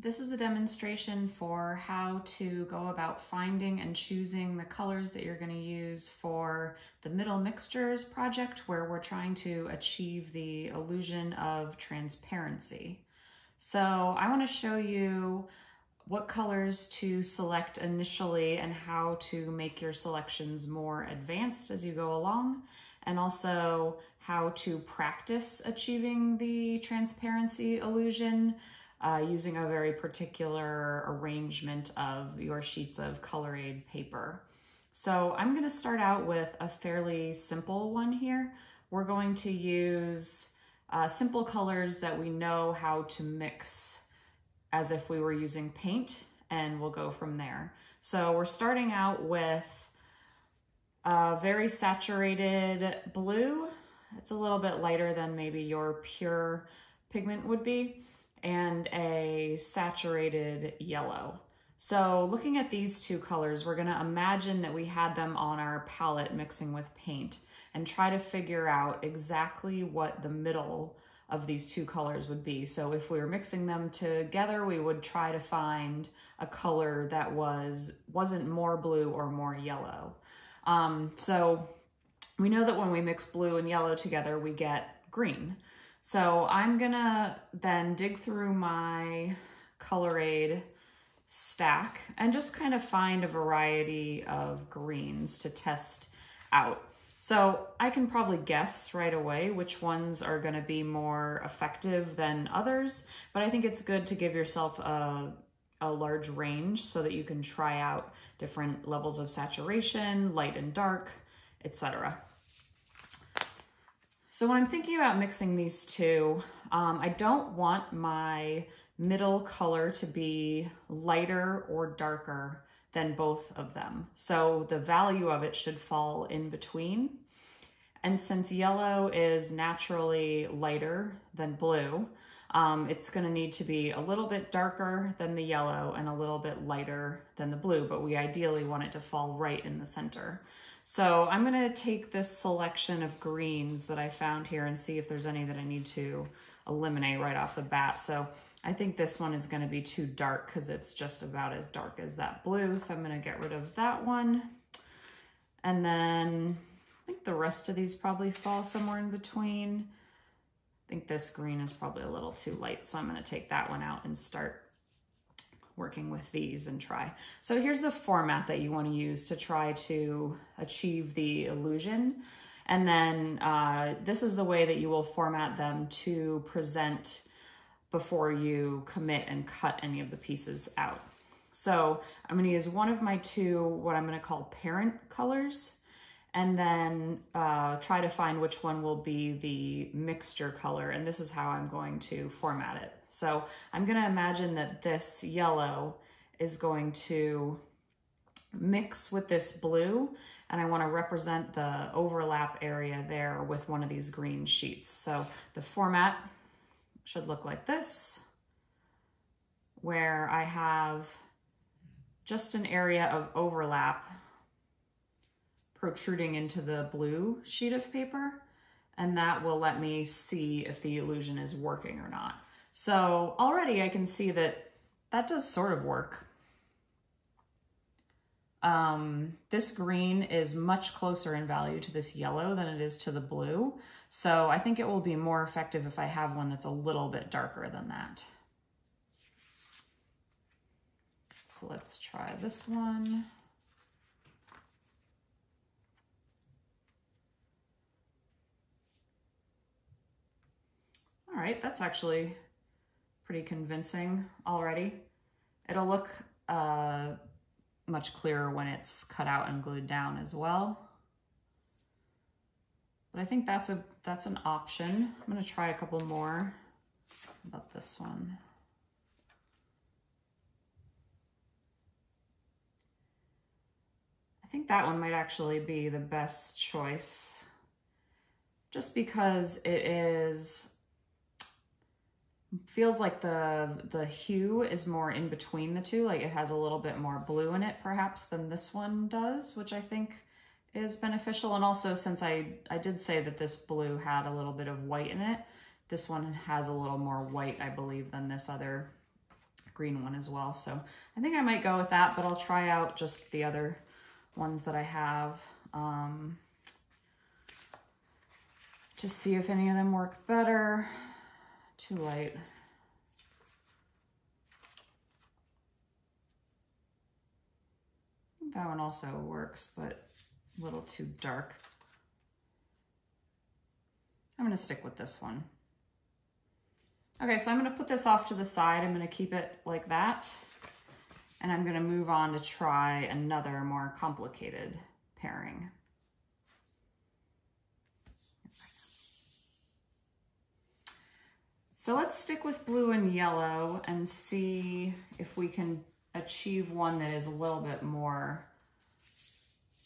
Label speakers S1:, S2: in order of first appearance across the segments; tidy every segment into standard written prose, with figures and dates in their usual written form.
S1: This is a demonstration for how to go about finding and choosing the colors that you're going to use for the middle mixtures project, where we're trying to achieve the illusion of transparency. So I want to show you what colors to select initially and how to make your selections more advanced as you go along, and also how to practice achieving the transparency illusion using a very particular arrangement of your sheets of color aid paper. So I'm going to start out with a fairly simple one here. We're going to use simple colors that we know how to mix as if we were using paint, and we'll go from there. So we're starting out with a very saturated blue. It's a little bit lighter than maybe your pure pigment would be, and a saturated yellow. So looking at these two colors, we're gonna imagine that we had them on our palette mixing with paint and try to figure out exactly what the middle of these two colors would be. So if we were mixing them together, we would try to find a color that wasn't more blue or more yellow. So we know that when we mix blue and yellow together, we get green. So I'm gonna then dig through my color aid stack and just kind of find a variety of greens to test out. So I can probably guess right away which ones are gonna be more effective than others, but I think it's good to give yourself a large range so that you can try out different levels of saturation, light and dark, etc. So when I'm thinking about mixing these two, I don't want my middle color to be lighter or darker than both of them. So the value of it should fall in between. And since yellow is naturally lighter than blue, it's going to need to be a little bit darker than the yellow and a little bit lighter than the blue, but we ideally want it to fall right in the center. So I'm going to take this selection of greens that I found here and see if there's any that I need to eliminate right off the bat. So I think this one is going to be too dark because it's just about as dark as that blue. So I'm going to get rid of that one. And then I think the rest of these probably fall somewhere in between. I think this green is probably a little too light, so I'm going to take that one out and start working with these and try. So here's the format that you want to use to try to achieve the illusion. And then this is the way that you will format them to present before you commit and cut any of the pieces out. So I'm going to use one of my two, what I'm going to call parent colors, and then try to find which one will be the mixture color. And this is how I'm going to format it. So I'm going to imagine that this yellow is going to mix with this blue, and I want to represent the overlap area there with one of these green sheets. So the format should look like this, where I have just an area of overlap protruding into the blue sheet of paper, and that will let me see if the illusion is working or not. So already I can see that that does sort of work. This green is much closer in value to this yellow than it is to the blue. So I think it will be more effective if I have one that's a little bit darker than that. So let's try this one. All right, that's actually pretty convincing already. It'll look much clearer when it's cut out and glued down as well. But I think that's an option. I'm gonna try a couple more. How about this one? I think that one might actually be the best choice, just because it feels like the hue is more in between the two, like it has a little bit more blue in it perhaps than this one does, which I think is beneficial. And also, since I did say that this blue had a little bit of white in it, this one has a little more white, I believe, than this other green one as well. So I think I might go with that, but I'll try out just the other ones that I have to see if any of them work better. Too light. That one also works, but a little too dark. I'm gonna stick with this one. Okay, so I'm gonna put this off to the side. I'm gonna keep it like that. And I'm gonna move on to try another more complicated pairing. So let's stick with blue and yellow and see if we can achieve one that is a little bit more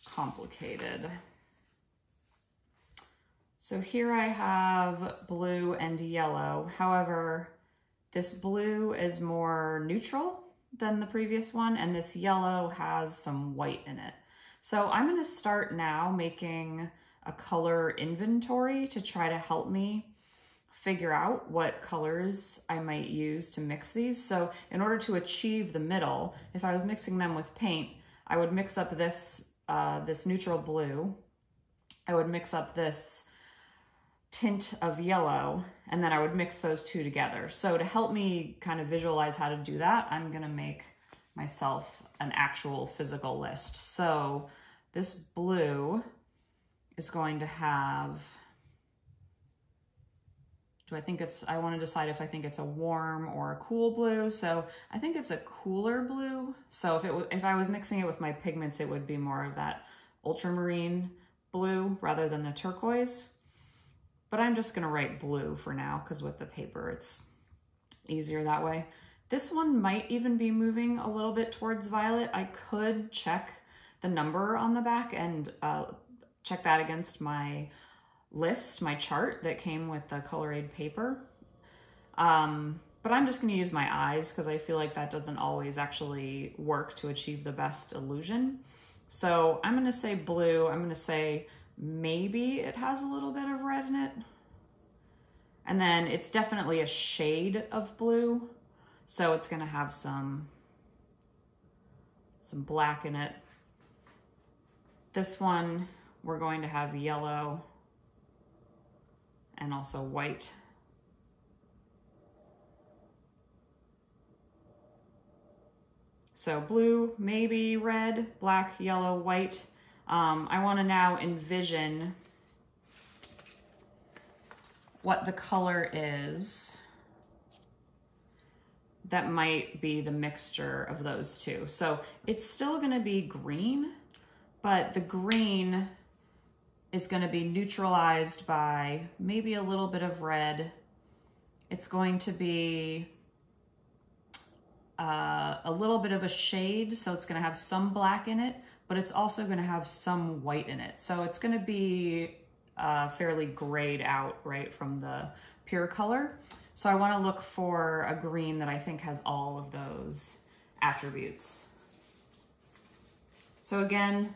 S1: complicated. So here I have blue and yellow. However, this blue is more neutral than the previous one, and this yellow has some white in it. So I'm gonna start now making a color inventory to try to help me figure out what colors I might use to mix these. So in order to achieve the middle, if I was mixing them with paint, I would mix up this, this neutral blue. I would mix up this tint of yellow, and then I would mix those two together. So to help me kind of visualize how to do that, I'm gonna make myself an actual physical list. So this blue is going to have, I want to decide if I think it's a warm or a cool blue. So I think it's a cooler blue. So if I was mixing it with my pigments, it would be more of that ultramarine blue rather than the turquoise. But I'm just gonna write blue for now because with the paper, it's easier that way. This one might even be moving a little bit towards violet. I could check the number on the back and check that against my list, my chart that came with the Color Aid paper. But I'm just gonna use my eyes because I feel like that doesn't always actually work to achieve the best illusion. So I'm gonna say blue. I'm gonna say maybe it has a little bit of red in it. And then it's definitely a shade of blue. So it's gonna have some black in it. This one, we're going to have yellow and also white. So blue, maybe red, black, yellow, white. I want to now envision what the color is that might be the mixture of those two. So it's still going to be green, but the green is going to be neutralized by maybe a little bit of red. It's going to be a little bit of a shade, so it's going to have some black in it, but it's also going to have some white in it. So it's going to be fairly grayed out, right, from the pure color. So I want to look for a green that I think has all of those attributes. So again,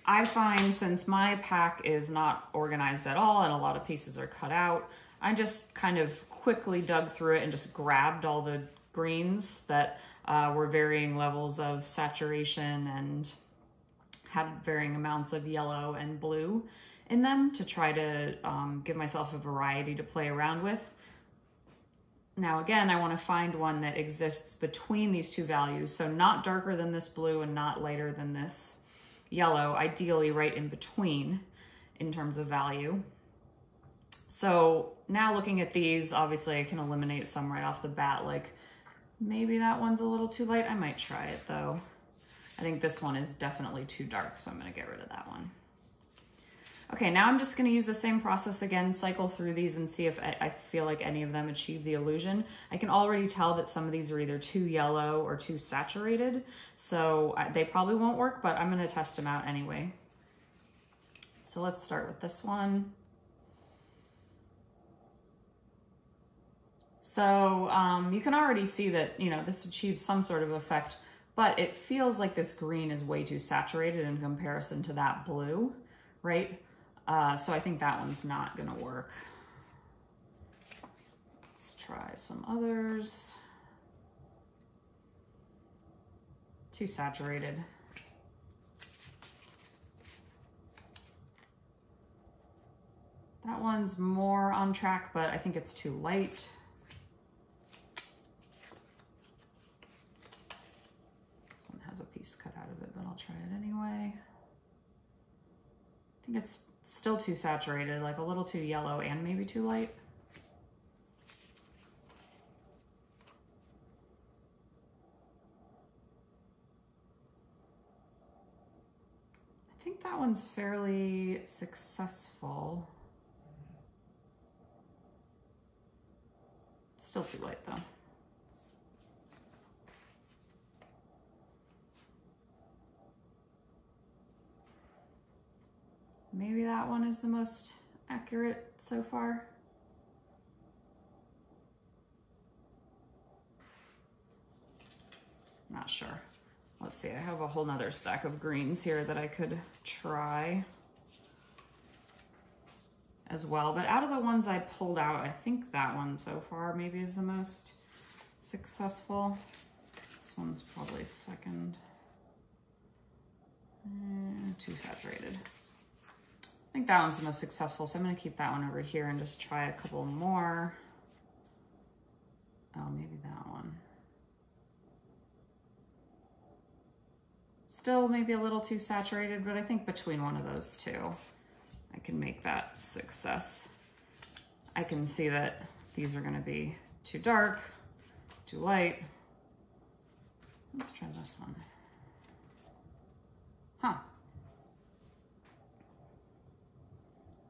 S1: I find since my pack is not organized at all and a lot of pieces are cut out, I just kind of quickly dug through it and just grabbed all the greens that were varying levels of saturation and had varying amounts of yellow and blue in them to try to give myself a variety to play around with. Now again, I want to find one that exists between these two values, so not darker than this blue and not lighter than this yellow, ideally right in between in terms of value. So now looking at these, obviously I can eliminate some right off the bat, like maybe that one's a little too light. I might try it though. I think this one is definitely too dark, so I'm gonna get rid of that one. Okay, now I'm just gonna use the same process again, cycle through these and see if I feel like any of them achieve the illusion. I can already tell that some of these are either too yellow or too saturated, so they probably won't work, but I'm gonna test them out anyway. So let's start with this one. So you can already see that, you know, this achieves some sort of effect, but it feels like this green is way too saturated in comparison to that blue, right? So I think that one's not gonna work. Let's try some others. too saturated. That one's more on track, but I think it's too light. This one has a piece cut out of it, but I'll try it anyway. I think it's still too saturated, like a little too yellow and maybe too light. I think that one's fairly successful. Still too light though. Maybe that one is the most accurate so far. Not sure. Let's see, I have a whole nother stack of greens here that I could try as well. But out of the ones I pulled out, I think that one so far maybe is the most successful. This one's probably second. Too saturated. I think that one's the most successful, so I'm gonna keep that one over here and just try a couple more. Oh, maybe that one. Still maybe a little too saturated, but I think between one of those two, I can make that success. I can see that these are gonna be too dark, too light. Let's try this one. Huh.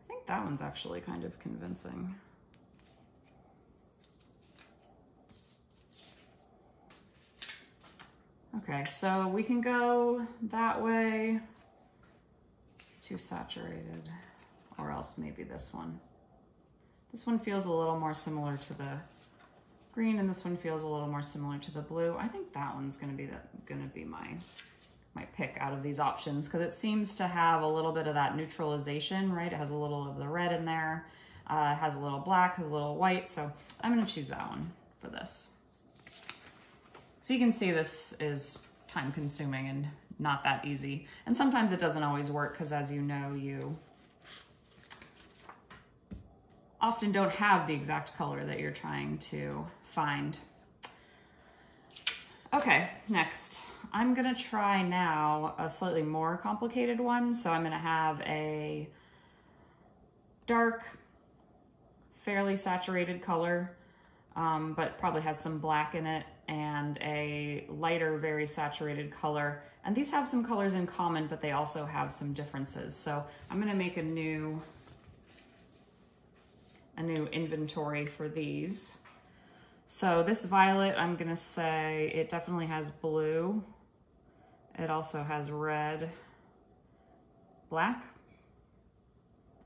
S1: I think that one's actually kind of convincing. Okay, so we can go that way, too saturated, or else maybe this one. This one feels a little more similar to the green, and this one feels a little more similar to the blue. I think that one's gonna be my pick out of these options, because it seems to have a little bit of that neutralization, right? It has a little of the red in there, has a little black, has a little white, so I'm gonna choose that one for this. So you can see this is time consuming and not that easy. And sometimes it doesn't always work because, as you know, you often don't have the exact color that you're trying to find. Okay, next. I'm gonna try now a slightly more complicated one. So I'm gonna have a dark, fairly saturated color, but probably has some black in it, and a lighter, very saturated color. And these have some colors in common, but they also have some differences. So I'm gonna make a new inventory for these. So this violet, I'm gonna say it definitely has blue. It also has red, black,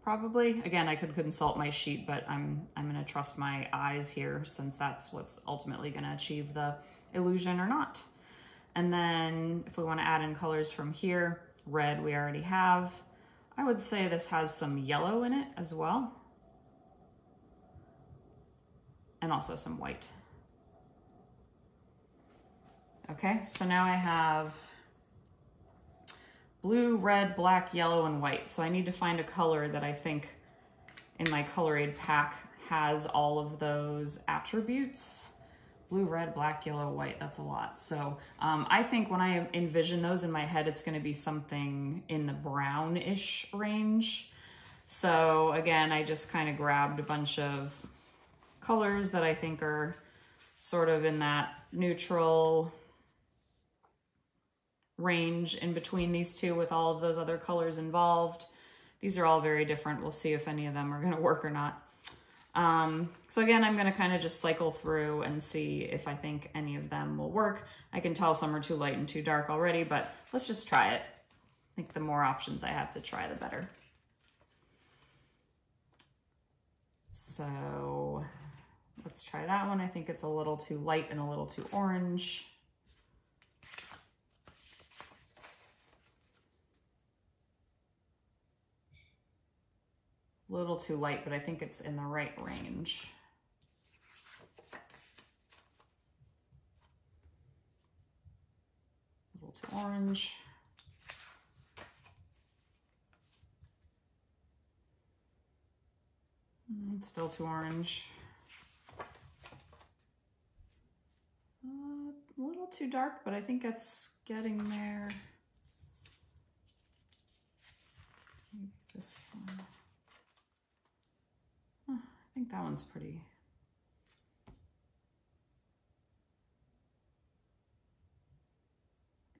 S1: probably. Again, I could consult my sheet, but I'm gonna trust my eyes here, since that's what's ultimately gonna achieve the illusion or not. And then if we wanna add in colors from here, red we already have. I would say this has some yellow in it as well. And also some white. Okay, so now I have blue, red, black, yellow, and white. So I need to find a color that I think in my color aid pack has all of those attributes. Blue, red, black, yellow, white, that's a lot. So I think when I envision those in my head, it's gonna be something in the brownish range. So again, I just kind of grabbed a bunch of colors that I think are sort of in that neutral range in between these two with all of those other colors involved. These are all very different. We'll see if any of them are gonna work or not. So again, I'm gonna kind of just cycle through and see if I think any of them will work. I can tell some are too light and too dark already, but let's just try it. I think the more options I have to try, the better. So let's try that one. I think it's a little too light and a little too orange. A little too light, but I think it's in the right range. A little too orange. It's still too orange. A little too dark, but I think it's getting there. Maybe this one. I think that one's pretty.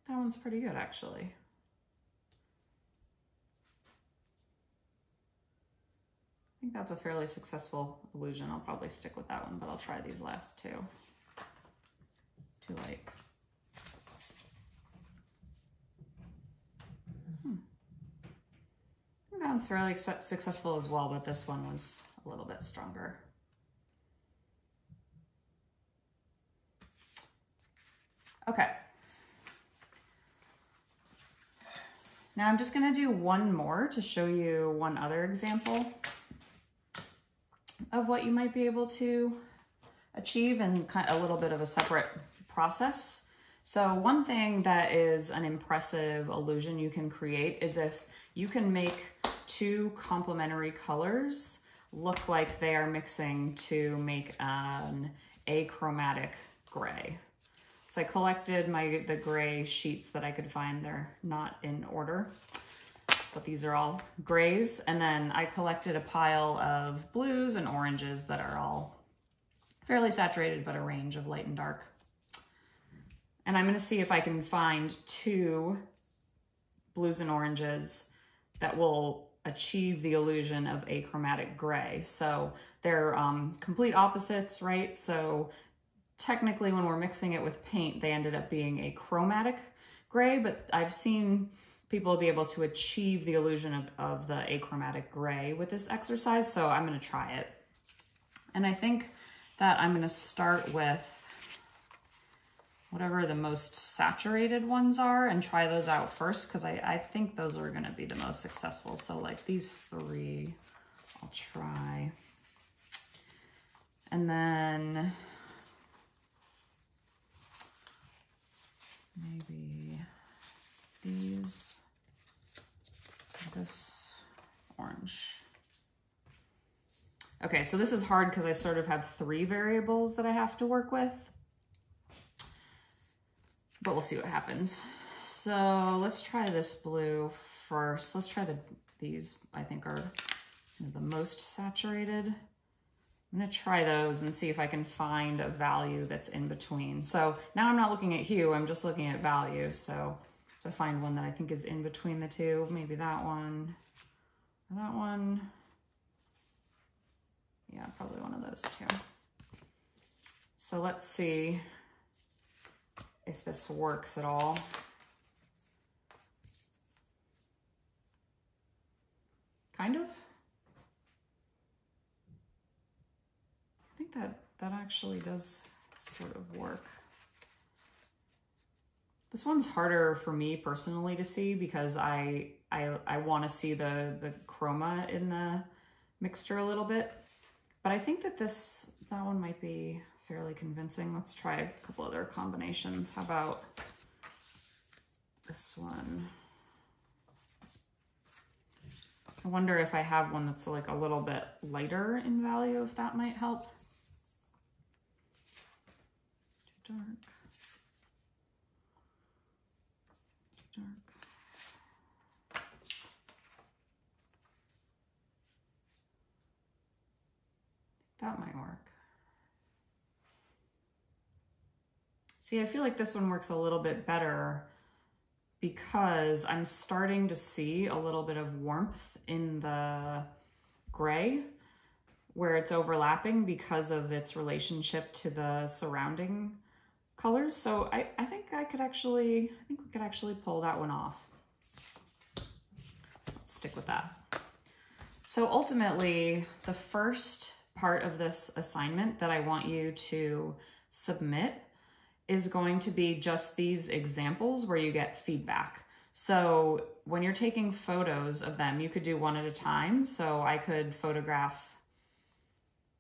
S1: That one's pretty good, actually. I think that's a fairly successful illusion. I'll probably stick with that one, but I'll try these last two. Too light. I think that one's fairly successful as well, but this one was a little bit stronger. Okay. Now I'm just going to do one more to show you one other example of what you might be able to achieve and kind of a little bit of a separate process. So one thing that is an impressive illusion you can create is if you can make two complementary colors look like they are mixing to make an achromatic gray. So I collected the gray sheets that I could find. They're not in order, but these are all grays. And then I collected a pile of blues and oranges that are all fairly saturated, but a range of light and dark. And I'm going to see if I can find two blues and oranges that will achieve the illusion of achromatic gray. So they're complete opposites, right? So technically when we're mixing it with paint, they ended up being a chromatic gray, but I've seen people be able to achieve the illusion of the achromatic gray with this exercise, so I'm going to try it. And I think that I'm going to start with whatever the most saturated ones are and try those out first, because I think those are going to be the most successful. So like these three, I'll try. And then maybe these, this orange. Okay, so this is hard because I sort of have three variables that I have to work with, but we'll see what happens. So let's try this blue first. Let's try these, I think are the most saturated. I'm gonna try those and see if I can find a value that's in between. So now I'm not looking at hue, I'm just looking at value. So to find one that I think is in between the two, maybe that one or that one. Yeah, probably one of those two. So let's see if this works at all. Kind of. I think that actually does sort of work. This one's harder for me personally to see because I want to see the chroma in the mixture a little bit. But I think that that one might be fairly convincing. Let's try a couple other combinations. How about this one? I wonder if I have one that's like a little bit lighter in value, if that might help. Too dark. Too dark. That might work. See, I feel like this one works a little bit better because I'm starting to see a little bit of warmth in the gray where it's overlapping because of its relationship to the surrounding colors. So I think we could actually pull that one off. Let's stick with that. So ultimately, the first part of this assignment that I want you to submit is going to be just these examples where you get feedback. So when you're taking photos of them, you could do one at a time. So I could photograph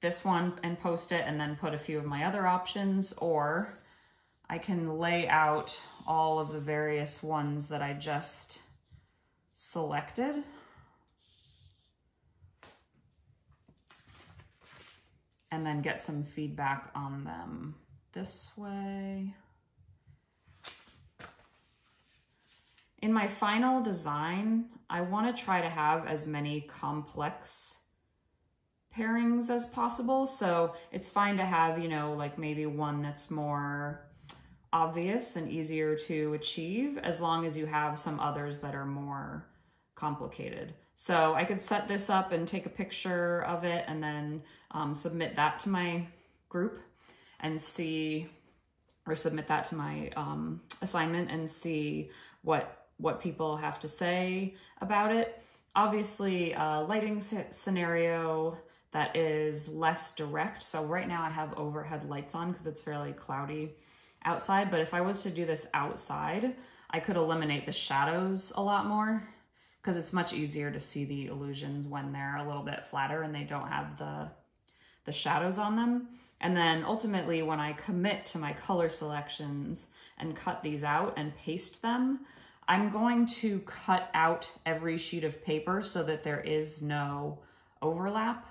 S1: this one and post it and then put a few of my other options, or I can lay out all of the various ones that I just selected. And then get some feedback on them this way. In my final design, I want to try to have as many complex pairings as possible. So it's fine to have, you know, like maybe one that's more obvious and easier to achieve, as long as you have some others that are more complicated. So I could set this up and take a picture of it and then submit that to my group and see, or submit that to my assignment and see what people have to say about it. Obviously, a lighting scenario that is less direct. So right now I have overhead lights on because it's fairly cloudy outside, but if I was to do this outside, I could eliminate the shadows a lot more because it's much easier to see the illusions when they're a little bit flatter and they don't have the shadows on them. And then ultimately, when I commit to my color selections and cut these out and paste them, I'm going to cut out every sheet of paper so that there is no overlap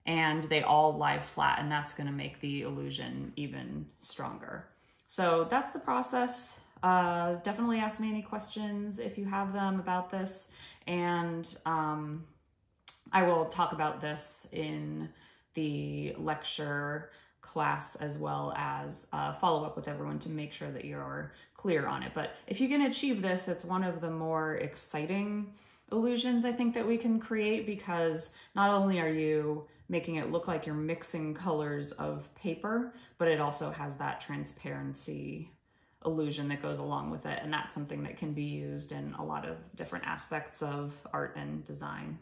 S1: and they all lie flat, and that's going to make the illusion even stronger. So that's the process. Definitely ask me any questions if you have them about this, and I will talk about this in the lecture class as well as follow up with everyone to make sure that you're clear on it. But if you can achieve this, it's one of the more exciting illusions I think that we can create, because not only are you making it look like you're mixing colors of paper, but it also has that transparency illusion that goes along with it. And that's something that can be used in a lot of different aspects of art and design.